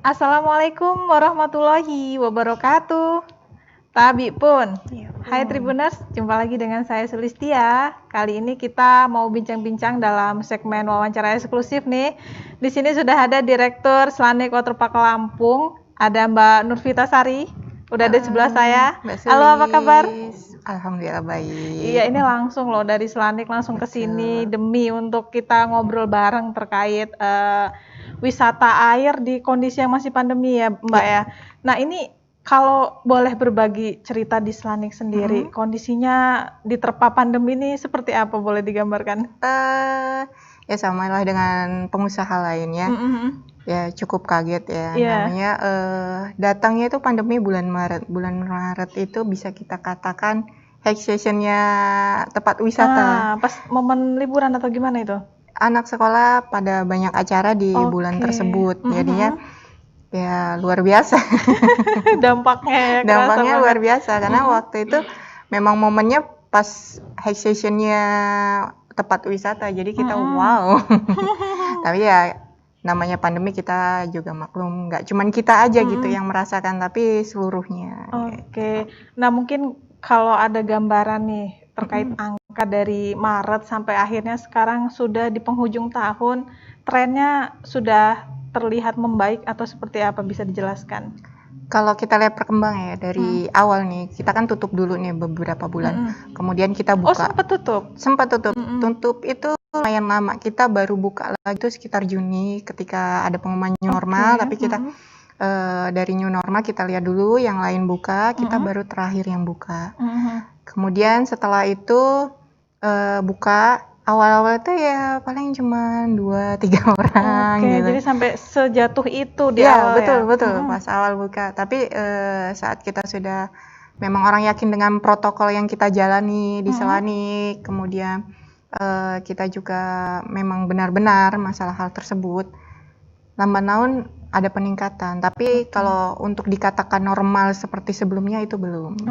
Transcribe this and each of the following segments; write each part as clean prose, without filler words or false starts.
Assalamualaikum warahmatullahi wabarakatuh. Tabi pun. Hai Tribuners, jumpa lagi dengan saya Sulistia. Kali ini kita mau bincang-bincang dalam segmen wawancara eksklusif nih. Di sini sudah ada Direktur Slanik Waterpark Lampung, ada Mbak Nurvita Sari. Udah di sebelah saya. Halo, apa kabar? Alhamdulillah baik. Iya, ini langsung loh dari Slanik langsung ke sini demi untuk kita ngobrol bareng terkait wisata air di kondisi yang masih pandemi ya, Mbak ya. Nah, ini kalau boleh berbagi cerita di Slanik sendiri, kondisinya diterpa pandemi ini seperti apa, boleh digambarkan? Ya sama lah dengan pengusaha lainnya. Ya cukup kaget ya. Namanya datangnya itu pandemi bulan Maret. Bulan Maret itu bisa kita katakan high seasonnya tempat wisata. Pas momen liburan atau gimana itu? Anak sekolah pada banyak acara di bulan tersebut. Jadinya ya luar biasa. Dampaknya luar biasa karena waktu itu memang momennya pas high seasonnya tempat wisata. Jadi kita wow. Tapi ya namanya pandemi kita juga maklum, nggak cuman kita aja gitu yang merasakan, tapi seluruhnya. Oke. Nah mungkin kalau ada gambaran nih terkait angka dari Maret sampai akhirnya sekarang sudah di penghujung tahun, trennya sudah terlihat membaik atau seperti apa, bisa dijelaskan? Kalau kita lihat perkembangan ya dari awal nih, kita kan tutup dulu nih beberapa bulan, kemudian kita buka. Oh sempat tutup? Sempat tutup. Tutup itu lumayan lama, kita baru buka lagi itu sekitar Juni ketika ada pengumuman new normal, tapi kita dari new normal kita lihat dulu yang lain buka, kita baru terakhir yang buka. Kemudian setelah itu buka, awal-awal itu ya paling cuma 2-3 orang gitu. Jadi sampai sejatuh itu di ya, awal betul, pas awal buka. Tapi saat kita sudah memang orang yakin dengan protokol yang kita jalani di Slanik, kemudian kita juga memang benar-benar masalah hal tersebut, lambat laun ada peningkatan. Tapi kalau untuk dikatakan normal seperti sebelumnya itu belum.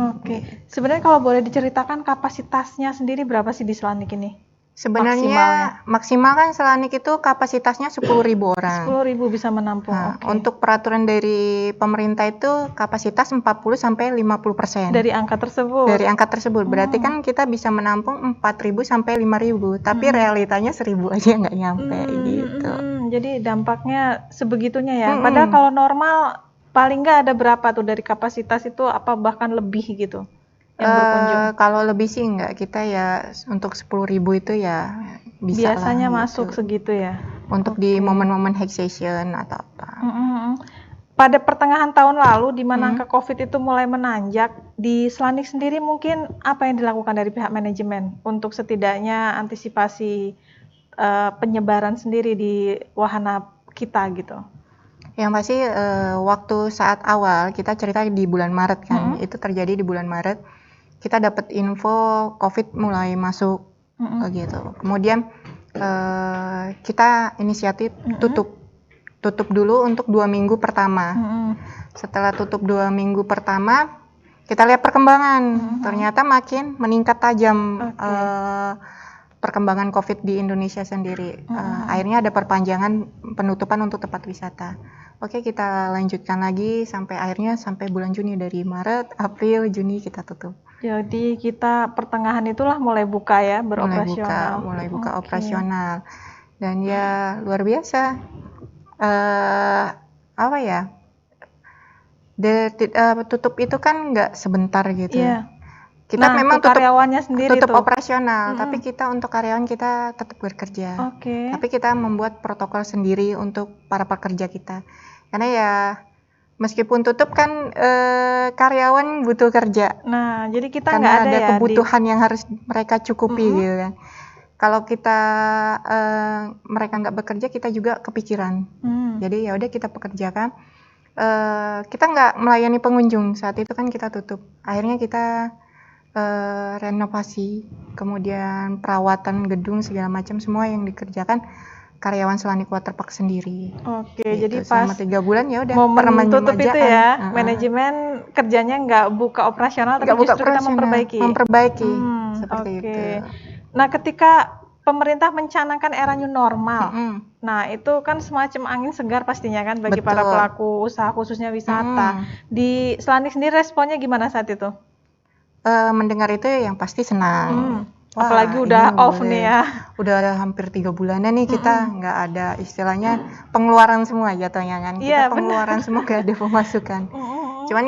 Sebenarnya kalau boleh diceritakan kapasitasnya sendiri berapa sih di Slanik ini? Sebenarnya maksimal kan Slanik itu kapasitasnya 10.000 orang. 10.000 bisa menampung. Untuk peraturan dari pemerintah itu kapasitas 40-50%. Dari angka tersebut? Dari angka tersebut. Berarti kan kita bisa menampung 4.000 sampai 5.000. Tapi realitanya 1.000 aja nggak nyampe gitu. Jadi dampaknya sebegitunya ya. Padahal kalau normal paling nggak ada berapa tuh dari kapasitas itu, apa bahkan lebih gitu? Kalau lebih sih enggak, kita ya untuk 10.000 itu ya bisa biasanya lah, masuk gitu. Segitu ya untuk di momen-momen high season atau apa. Pada pertengahan tahun lalu di mana angka COVID itu mulai menanjak, di Slanik sendiri mungkin apa yang dilakukan dari pihak manajemen untuk setidaknya antisipasi penyebaran sendiri di wahana kita gitu? Yang pasti waktu saat awal kita cerita di bulan Maret kan, itu terjadi di bulan Maret. Kita dapat info COVID mulai masuk gitu. Kemudian kita inisiatif tutup dulu untuk 2 minggu pertama. Setelah tutup 2 minggu pertama, kita lihat perkembangan. Ternyata makin meningkat tajam perkembangan COVID di Indonesia sendiri. Akhirnya ada perpanjangan penutupan untuk tempat wisata. Oke, kita lanjutkan lagi sampai bulan Juni, dari Maret, April, Juni kita tutup. Jadi kita pertengahan itulah mulai buka ya, beroperasional. Mulai buka operasional. Dan ya luar biasa. Apa ya? Tutup itu kan nggak sebentar gitu. Kita memang karyawannya sendiri tutup operasional, tapi kita untuk karyawan kita tetap bekerja. Tapi kita membuat protokol sendiri untuk para pekerja kita. Karena ya meskipun tutup kan karyawan butuh kerja. Nah, jadi kita nggak ada kebutuhan yang harus mereka cukupi gitu kan. Kalau kita mereka nggak bekerja, kita juga kepikiran. Jadi ya udah kita pekerjakan. Kita nggak melayani pengunjung saat itu kan, kita tutup. Akhirnya kita renovasi, kemudian perawatan gedung segala macam, semua yang dikerjakan karyawan Slanik Waterpark sendiri. Gitu. Jadi selama 3 bulan ya udah momen tutup itu ya, manajemen kerjanya nggak buka operasional, tapi justru kita memperbaiki. Seperti itu. Nah, ketika pemerintah mencanangkan era new normal. Mm-mm. Nah, itu kan semacam angin segar pastinya kan bagi para Betul. pelaku usaha khususnya wisata. Di Selanik sendiri responnya gimana saat itu? Mendengar itu yang pasti senang. Wah, Apalagi ini udah off boleh. nih ya. Udah ada hampir 3 bulanan nih kita nggak ada istilahnya pengeluaran semua jatuhnya kan. Iya, Kita pengeluaran semua nggak ada pemasukan. Mm-mm. Cuman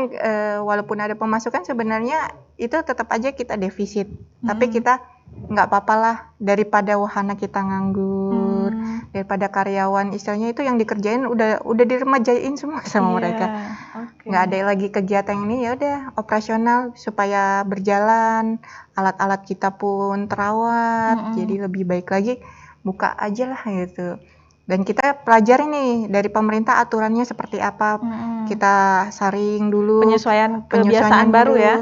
walaupun ada pemasukan sebenarnya itu tetap aja kita defisit. Tapi kita nggak apa-apa lah daripada wahana kita nganggur, daripada karyawan istilahnya itu yang dikerjain udah diremajain semua sama Iya, mereka. oke. Nggak ada lagi kegiatan ini, ya udah operasional supaya berjalan, alat-alat kita pun terawat, jadi lebih baik lagi buka aja lah gitu. Dan kita pelajari nih dari pemerintah aturannya seperti apa, kita saring dulu Penyesuaian kebiasaan baru dulu, ya.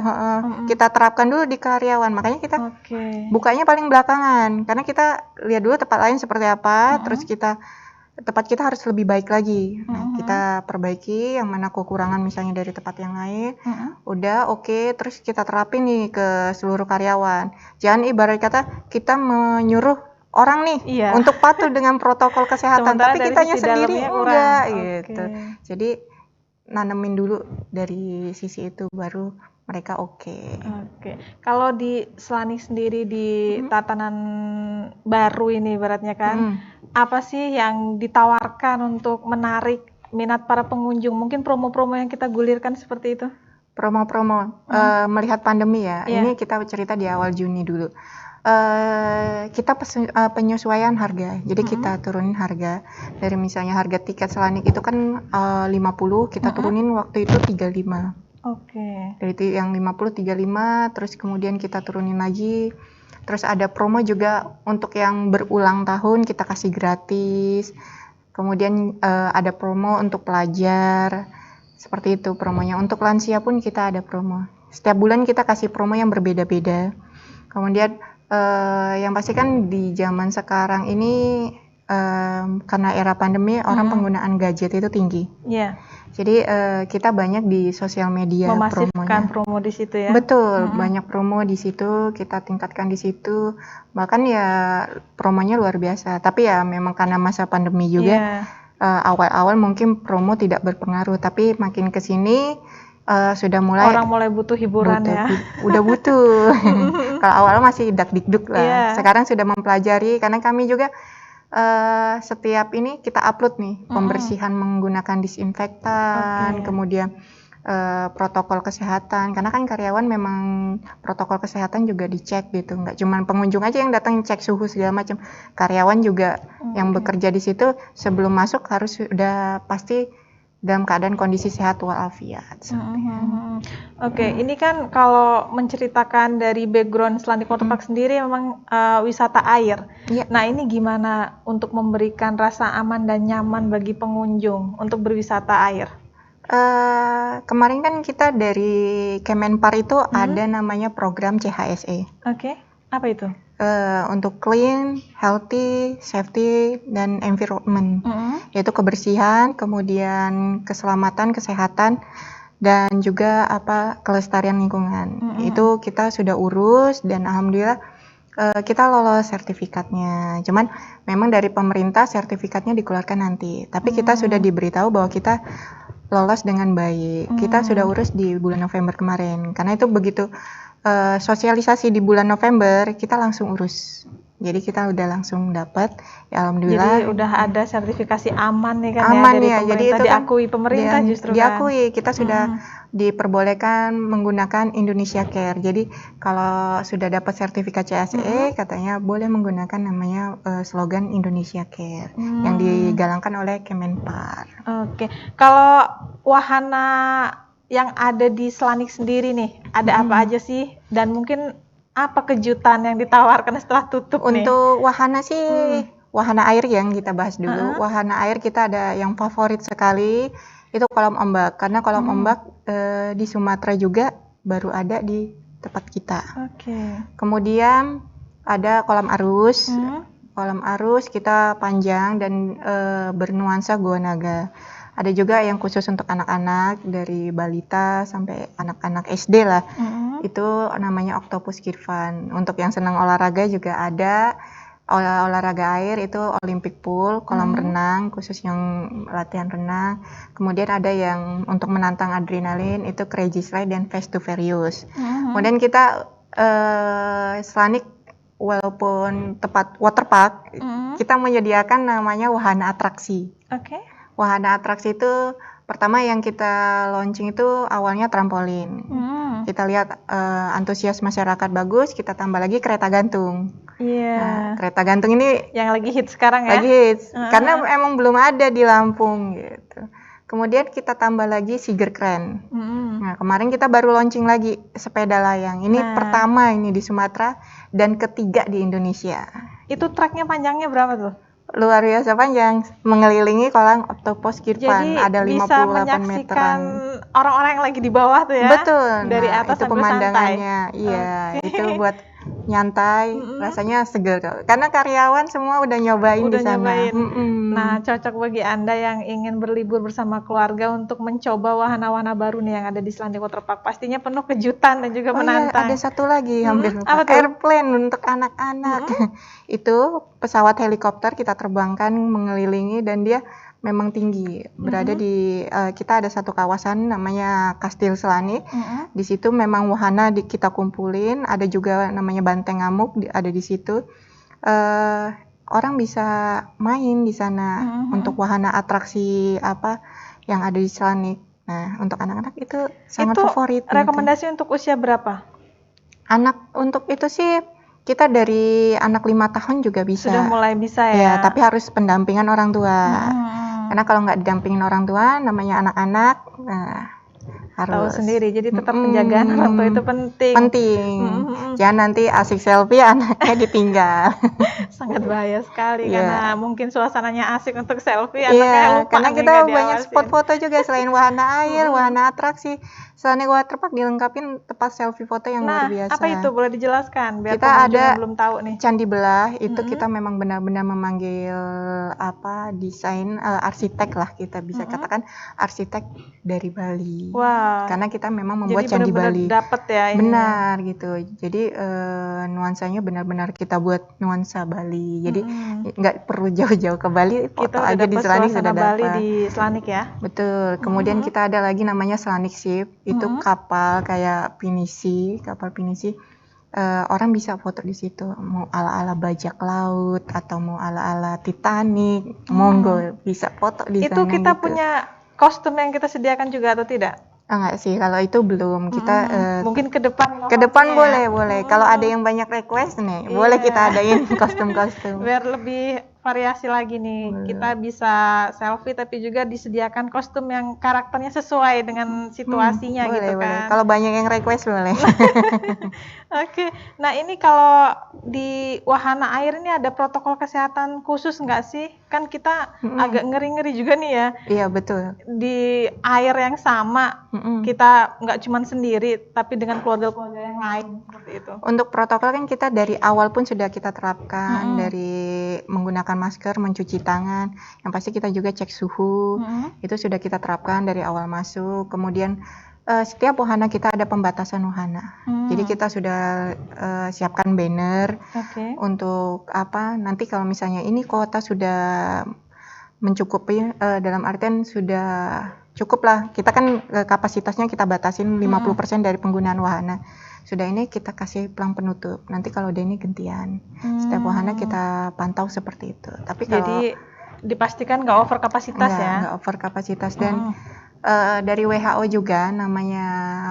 kita terapkan dulu di karyawan, makanya kita Oke. bukanya paling belakangan karena kita lihat dulu tempat lain seperti apa, terus tempat kita harus lebih baik lagi. Nah, kita perbaiki yang mana kekurangan misalnya dari tempat yang lain. Udah oke, terus kita terapin nih ke seluruh karyawan. Jangan ibarat kata kita menyuruh orang nih Iya. untuk patuh dengan protokol kesehatan, Sementara tapi dari kitanya sisi sendiri dalamnya enggak kurang. gitu. Oke. Jadi nanemin dulu dari sisi itu baru mereka oke. Oke. Kalau di Selanik sendiri di tatanan baru ini ibaratnya kan, apa sih yang ditawarkan untuk menarik minat para pengunjung? Mungkin promo-promo yang kita gulirkan seperti itu? Promo-promo melihat pandemi ya. Iya. Ini kita cerita di awal Juni dulu. Kita penyesuaian harga. Jadi kita turunin harga. Dari misalnya harga tiket Selanik itu kan 50, kita turunin waktu itu 35. Oke. Dari itu yang 50 35, terus kemudian kita turunin lagi. Terus ada promo juga untuk yang berulang tahun kita kasih gratis. Kemudian ada promo untuk pelajar. Seperti itu promonya. Untuk lansia pun kita ada promo. Setiap bulan kita kasih promo yang berbeda-beda. Kemudian yang pasti kan di zaman sekarang ini karena era pandemi orang penggunaan gadget itu tinggi. Iya. Jadi kita banyak di sosial media Memasifkan promonya. promo di situ ya. Betul, banyak promo di situ, kita tingkatkan di situ. Bahkan ya promonya luar biasa. Tapi ya memang karena masa pandemi juga awal-awal mungkin promo tidak berpengaruh, tapi makin ke sini sudah mulai Orang mulai butuh hiburan ya. Udah butuh. Kalau awal masih dak-dikduk lah. Iya. Sekarang sudah mempelajari karena kami juga setiap ini kita upload nih pembersihan menggunakan disinfektan, kemudian protokol kesehatan. Karena kan karyawan memang protokol kesehatan juga dicek gitu. Nggak cuma pengunjung aja yang datang cek suhu segala macam. Karyawan juga yang bekerja di situ sebelum masuk harus sudah pasti dalam keadaan kondisi sehat walafiat. Oke, ini kan kalau menceritakan dari background Selanik Waterpark sendiri memang wisata air. Iya. Nah, ini gimana untuk memberikan rasa aman dan nyaman bagi pengunjung untuk berwisata air? Kemarin kan kita dari Kemenpar itu ada namanya program CHSE. Oke, apa itu? Untuk clean, healthy, safety, dan environment, yaitu kebersihan, kemudian keselamatan, kesehatan, dan juga kelestarian lingkungan. Itu kita sudah urus dan alhamdulillah kita lolos sertifikatnya. Cuman memang dari pemerintah sertifikatnya dikeluarkan nanti. Tapi kita sudah diberitahu bahwa kita lolos dengan baik. Kita sudah urus di bulan November kemarin. Karena itu begitu sosialisasi di bulan November kita langsung urus. Jadi kita udah langsung dapat, ya alhamdulillah. Jadi udah ada sertifikasi aman nih kan aman ya dari pemerintah, jadi itu diakui pemerintah justru diakui. Kita sudah diperbolehkan menggunakan Indonesia Care. Jadi kalau sudah dapat sertifikat CHSE katanya boleh menggunakan namanya slogan Indonesia Care yang digalangkan oleh Kemenpar. Oke. Kalau wahana yang ada di Selanik sendiri nih, ada apa aja sih? Dan mungkin apa kejutan yang ditawarkan setelah tutup nih? Untuk wahana sih, wahana air yang kita bahas dulu. Wahana air kita ada yang favorit sekali, itu kolam ombak. Karena kolam ombak di Sumatera juga baru ada di tempat kita. Oke. Kemudian ada kolam arus. Kolam arus kita panjang dan bernuansa Gua Naga. Ada juga yang khusus untuk anak-anak dari balita sampai anak-anak SD lah. Itu namanya Octopus Kid Fun. Untuk yang senang olahraga juga ada. olahraga air itu Olympic pool, kolam renang khusus yang latihan renang. Kemudian ada yang untuk menantang adrenalin itu Crazy Slide dan Fast to Furious. Kemudian kita Slanik walaupun tempat waterpark, kita menyediakan namanya wahana atraksi. Oke. Wahana atraksi itu pertama yang kita launching itu awalnya trampolin. Kita lihat antusias masyarakat bagus, kita tambah lagi kereta gantung. Nah, kereta gantung ini yang lagi hits sekarang ya? Lagi hits, karena emang belum ada di Lampung gitu. Kemudian kita tambah lagi Siger Kren. Nah, kemarin kita baru launching lagi sepeda layang. Ini pertama ini di Sumatera dan ketiga di Indonesia. Itu treknya panjangnya berapa tuh? Luar biasa panjang, mengelilingi kolam Octopus Kirpan. Jadi ada 58 bisa menyaksikan meteran. orang-orang yang lagi di bawah tuh ya? Betul. Dari atas itu sampai pemandangannya. santai. Iya, itu buat nyantai, rasanya seger. Karena karyawan semua udah nyobain di sana. Nah, cocok bagi Anda yang ingin berlibur bersama keluarga untuk mencoba wahana-wahana baru nih yang ada di Selandia Waterpark. Pastinya penuh kejutan dan juga menantang. Iya, ada satu lagi hampir lupa. Apa tuh? Airplane untuk anak-anak. Itu pesawat helikopter kita terbangkan mengelilingi dan dia memang tinggi. Berada di kita ada satu kawasan namanya Kastil Selanik. Di situ memang wahana kita kumpulin, ada juga namanya Banteng Ngamuk ada di situ. Orang bisa main di sana untuk wahana atraksi apa yang ada di Selanik. Nah, untuk anak-anak itu sangat favorit. Rekomendasi untuk usia berapa? Anak untuk itu sih kita dari anak 5 tahun juga bisa. Sudah mulai bisa ya? Ya, tapi harus pendampingan orang tua. Karena kalau nggak didampingin orang tua, namanya anak-anak, harus tahu sendiri. Jadi tetap penjagaan orang tua itu penting. Jangan nanti asik selfie anaknya ditinggal. Sangat bahaya sekali karena mungkin suasananya asik untuk selfie, anaknya lupa. Karena kita banyak spot foto juga selain wahana air, wahana atraksi. Selain Waterpark dilengkapin tempat selfie foto yang luar biasa. Apa itu? Boleh dijelaskan biar kita ada belum tahu nih. Candi Belah itu kita memang benar-benar memanggil desain arsitek lah, kita bisa katakan arsitek dari Bali. Karena kita memang membuat Candi Bali. Dapat ya ini. Benar gitu. Jadi nuansanya benar-benar kita buat nuansa Bali. Jadi nggak perlu jauh-jauh ke Bali, foto aja di Selanik sudah dapat. Bali di Selanik ya. Betul. Kemudian kita ada lagi namanya Selanik Ship. Itu kapal kayak kapal pinisi. Orang bisa foto di situ, mau ala-ala bajak laut atau mau ala-ala Titanic, monggo bisa foto di sana. Itu kita punya kostum yang kita sediakan juga atau tidak? Enggak sih, kalau itu belum. Kita mungkin ke depan. Ke depan boleh. Kalau ada yang banyak request nih, boleh kita adain kostum-kostum. Biar lebih variasi lagi nih. Kita bisa selfie tapi juga disediakan kostum yang karakternya sesuai dengan situasinya boleh, gitu kan. Boleh. Kalau banyak yang request boleh. Oke. Nah, ini kalau di wahana air ini ada protokol kesehatan khusus nggak sih? Kan kita agak ngeri-ngeri juga nih ya. Iya, betul. Di air yang sama, kita nggak cuma sendiri, tapi dengan keluarga-keluarga yang lain seperti itu. Untuk protokol kan kita dari awal pun sudah kita terapkan, dari menggunakan masker, mencuci tangan, yang pasti kita juga cek suhu, itu sudah kita terapkan dari awal masuk. Kemudian setiap wahana kita ada pembatasan wahana, jadi kita sudah siapkan banner untuk nanti kalau misalnya ini kuota sudah mencukupi, dalam artian sudah cukup lah, kita kan kapasitasnya kita batasin 50% dari penggunaan wahana. Sudah ini kita kasih pelang penutup. Nanti kalau udah ini gantian. Setiap wahana kita pantau seperti itu. Tapi jadi dipastikan nggak over kapasitas ya? Nggak over kapasitas. Dan dari WHO juga namanya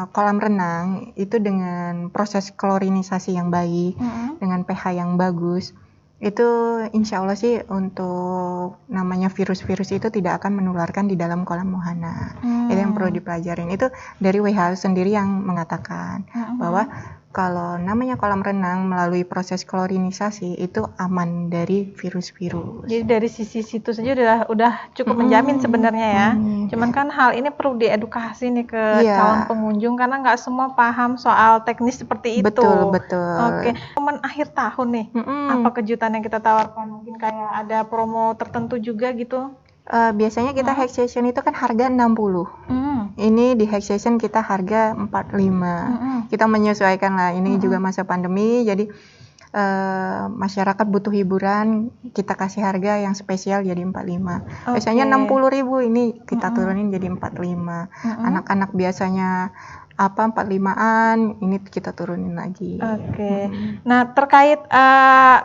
kolam renang itu dengan proses klorinisasi yang baik, dengan pH yang bagus. Itu insya Allah sih untuk namanya virus-virus itu tidak akan menularkan di dalam kolam wahana. Itu yang perlu dipelajarin. Itu dari WHO sendiri yang mengatakan bahwa kalau namanya kolam renang melalui proses klorinisasi itu aman dari virus-virus. Jadi dari sisi situ saja udah cukup menjamin sebenarnya ya. Cuman kan hal ini perlu diedukasi nih ke calon pengunjung karena nggak semua paham soal teknis seperti itu. Betul. Oke. Momen akhir tahun nih, apa kejutan yang kita tawarkan? Mungkin kayak ada promo tertentu juga gitu? Biasanya kita Hack Session itu kan harga 60. Ini di Hack Session kita harga 45. Kita menyesuaikan lah, ini juga masa pandemi, jadi masyarakat butuh hiburan, kita kasih harga yang spesial jadi 45. Biasanya Oke. 60.000, ini kita turunin jadi 45. Anak-anak biasanya 45-an, ini kita turunin lagi. Oke. Nah, terkait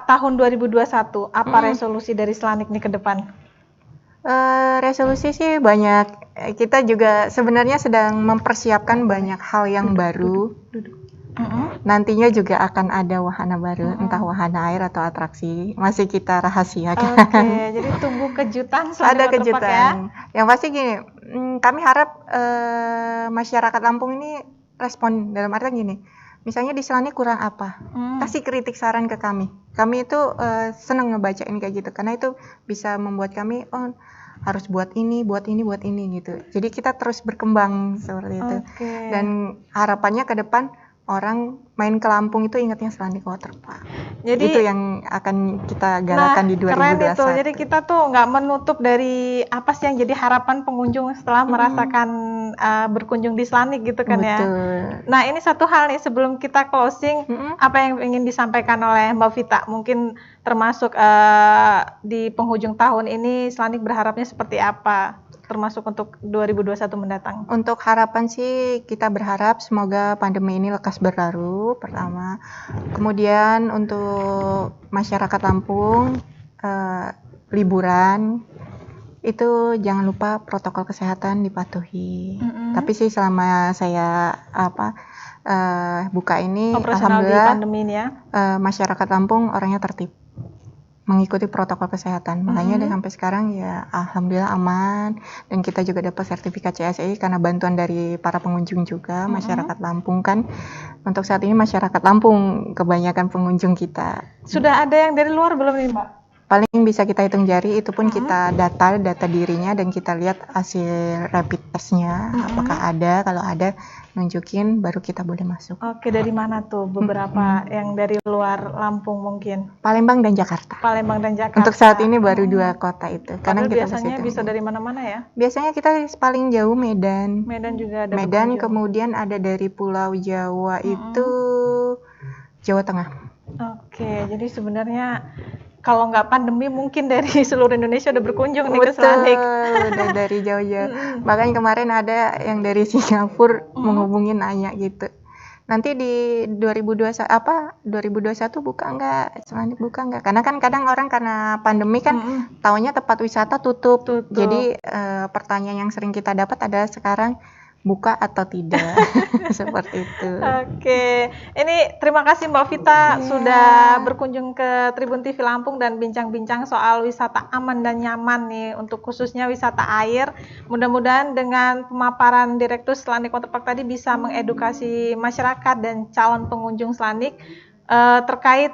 tahun 2021, apa resolusi dari Slanik nih ke depan? Resolusi sih banyak. Kita juga sebenarnya sedang mempersiapkan banyak hal yang baru. Nantinya juga akan ada wahana baru, entah wahana air atau atraksi. Masih kita rahasiakan. Oke, jadi tunggu kejutan Slanik Ada Waterpark kejutan. ya. Yang pasti gini, kami harap masyarakat Lampung ini respon dalam artian gini. Misalnya di Slanik kurang apa? Kasih kritik saran ke kami. Kami itu senang ngebacain kayak gitu karena itu bisa membuat kami harus buat ini gitu. Jadi kita terus berkembang seperti itu. Dan harapannya ke depan orang main ke Lampung itu ingatnya Slanik Waterpark. Jadi itu yang akan kita galakan di 2021. Keren itu. Jadi kita tuh nggak menutup dari apa sih yang jadi harapan pengunjung setelah merasakan berkunjung di Slanik gitu kan. Betul. Ya. Nah, ini satu hal nih sebelum kita closing, apa yang ingin disampaikan oleh Mbak Vita? Mungkin termasuk di penghujung tahun ini Slanik berharapnya seperti apa? Termasuk untuk 2021 mendatang. Untuk harapan sih kita berharap semoga pandemi ini lekas berlalu, pertama. Kemudian untuk masyarakat Lampung liburan itu jangan lupa protokol kesehatan dipatuhi. Tapi sih selama saya buka ini alhamdulillah pandemi ini ya. Masyarakat Lampung orangnya tertib, mengikuti protokol kesehatan. Makanya sampai sekarang ya alhamdulillah aman, dan kita juga dapat sertifikat CSI karena bantuan dari para pengunjung juga. Masyarakat Lampung kan untuk saat ini masyarakat Lampung kebanyakan pengunjung kita. Sudah ada yang dari luar belum nih, Mbak? Paling bisa kita hitung jari, itu pun kita data dirinya dan kita lihat hasil rapid testnya apakah ada. Kalau ada nunjukin baru kita boleh masuk. Oke, dari mana tuh beberapa yang dari luar Lampung mungkin? Palembang dan Jakarta. Palembang dan Jakarta. Untuk saat ini baru 2 kota itu. Karena kita biasanya bisa dari mana-mana ya? Biasanya kita paling jauh Medan. Medan juga ada. Medan, kemudian ada dari Pulau Jawa itu Jawa Tengah. Oke, jadi sebenarnya kalau nggak pandemi mungkin dari seluruh Indonesia udah berkunjung nih ke Slanik. Udah dari jauh-jauh. Bahkan kemarin ada yang dari Singapura menghubungin nanya gitu. Nanti di 2021 buka nggak? Slanik buka nggak? Karena kan kadang orang karena pandemi kan taunya tempat wisata tutup. Jadi pertanyaan yang sering kita dapat ada sekarang buka atau tidak. Seperti itu. Oke, ini terima kasih Mbak Vita sudah berkunjung ke Tribun TV Lampung dan bincang-bincang soal wisata aman dan nyaman nih untuk khususnya wisata air. Mudah-mudahan dengan pemaparan Direktur Slanik Waterpark tadi bisa mengedukasi masyarakat dan calon pengunjung Slanik terkait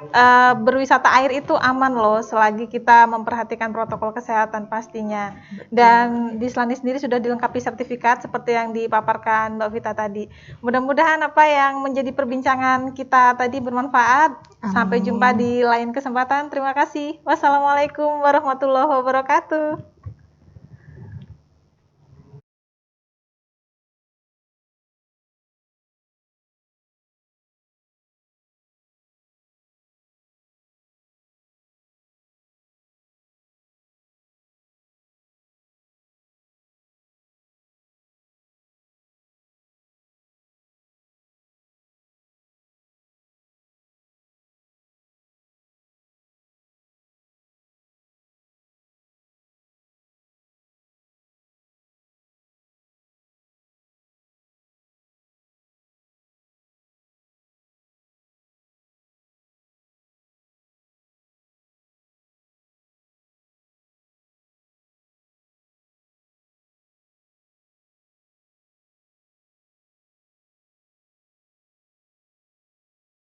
berwisata air itu aman loh selagi kita memperhatikan protokol kesehatan pastinya. Dan di Slanik sendiri sudah dilengkapi sertifikat seperti yang dipaparkan Mbak Vita tadi. Mudah-mudahan apa yang menjadi perbincangan kita tadi bermanfaat. Sampai jumpa di lain kesempatan. Terima kasih. Wassalamualaikum warahmatullahi wabarakatuh.